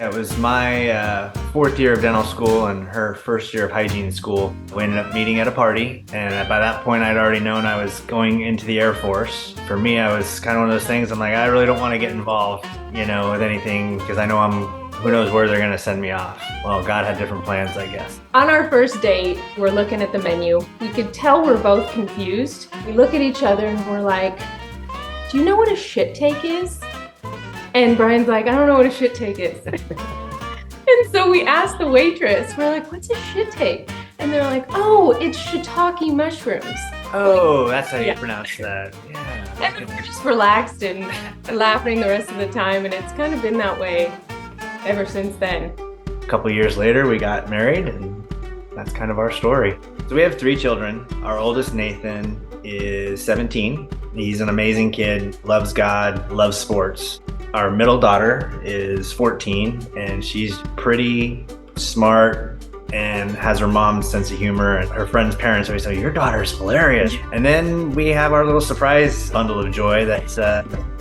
It was my fourth year of dental school and her first year of hygiene school. We ended up meeting at a party, and by that point I'd already known I was going into the Air Force. For me, I was kind of one of those things, I'm like, I really don't want to get involved, with anything, because I know who knows where they're gonna send me off. Well, God had different plans, I guess. On our first date, we're looking at the menu. We could tell we're both confused. We look at each other and we're like, do you know what a shit take is? And Brian's like, I don't know what a shit take is. And so we asked the waitress, we're like, what's a shit take? And they're like, oh, it's shiitake mushrooms. Oh, that's how you pronounce that. Yeah. And then we're just relaxed and laughing the rest of the time, and it's kind of been that way ever since then. A couple years later, we got married, and that's kind of our story. So we have 3 children. Our oldest, Nathan, is 17. He's an amazing kid, loves God, loves sports. Our middle daughter is 14, and she's pretty smart and has her mom's sense of humor, and her friends' parents always say, your daughter's hilarious. And then we have our little surprise bundle of joy that's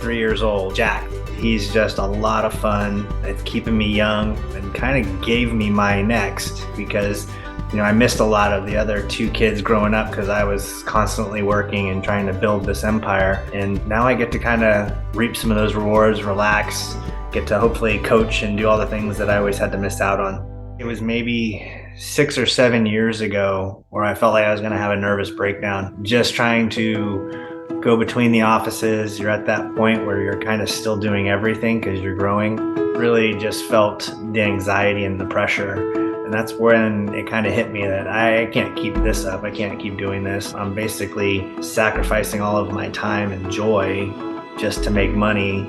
3 years old, Jack. He's just a lot of fun. It's keeping me young and kind of gave me my next, because I missed a lot of the other 2 kids growing up because I was constantly working and trying to build this empire. And now I get to kind of reap some of those rewards, relax, get to hopefully coach and do all the things that I always had to miss out on. It was maybe 6 or 7 years ago where I felt like I was going to have a nervous breakdown, just trying to go between the offices. You're at that point where you're kind of still doing everything because you're growing. Really just felt the anxiety and the pressure. And that's when it kind of hit me that I can't keep this up. I can't keep doing this. I'm basically sacrificing all of my time and joy just to make money.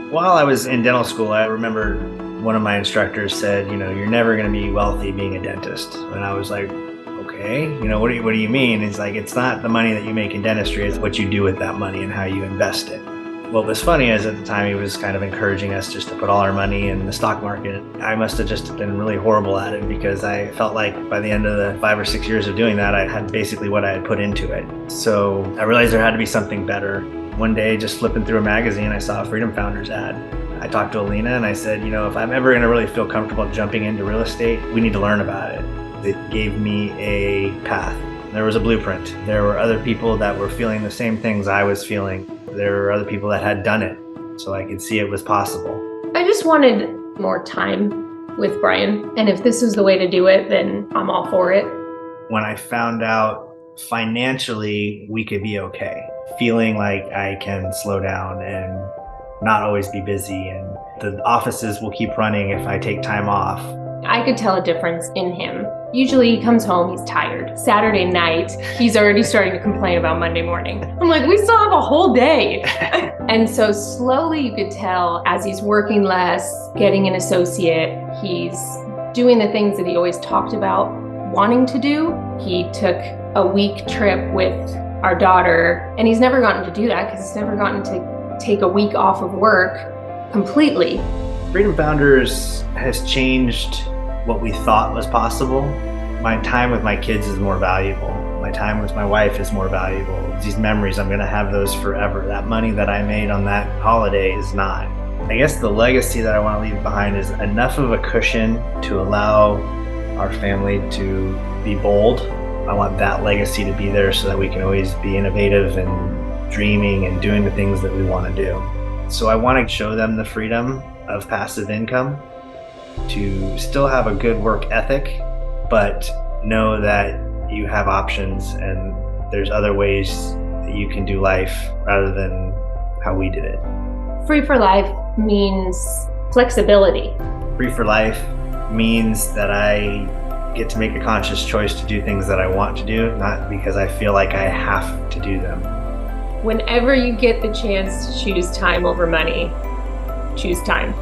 While I was in dental school, I remember one of my instructors said, you're never going to be wealthy being a dentist. And I was like, okay, what do you mean? It's like, it's not the money that you make in dentistry, it's what you do with that money and how you invest it. What was funny is at the time he was kind of encouraging us just to put all our money in the stock market. I must have just been really horrible at it, because I felt like by the end of the 5 or 6 years of doing that, I had basically what I had put into it. So I realized there had to be something better. One day, just flipping through a magazine, I saw a Freedom Founders ad. I talked to Alina and I said, if I'm ever gonna really feel comfortable jumping into real estate, we need to learn about it. It gave me a path. There was a blueprint. There were other people that were feeling the same things I was feeling. There were other people that had done it, so I could see it was possible. I just wanted more time with Brian, and if this was the way to do it, then I'm all for it. When I found out financially we could be okay, feeling like I can slow down and not always be busy, and the offices will keep running if I take time off. I could tell a difference in him. Usually he comes home, he's tired. Saturday night, he's already starting to complain about Monday morning. I'm like, we still have a whole day. And so slowly you could tell as he's working less, getting an associate, he's doing the things that he always talked about wanting to do. He took a week trip with our daughter, and he's never gotten to do that because he's never gotten to take a week off of work completely. Freedom Founders has changed what we thought was possible. My time with my kids is more valuable. My time with my wife is more valuable. These memories, I'm gonna have those forever. That money that I made on that holiday is not. I guess the legacy that I want to leave behind is enough of a cushion to allow our family to be bold. I want that legacy to be there so that we can always be innovative and dreaming and doing the things that we want to do. So I want to show them the freedom of passive income, to still have a good work ethic, but know that you have options and there's other ways that you can do life rather than how we did it. Free for life means flexibility. Free for life means that I get to make a conscious choice to do things that I want to do, not because I feel like I have to do them. Whenever you get the chance to choose time over money, choose time.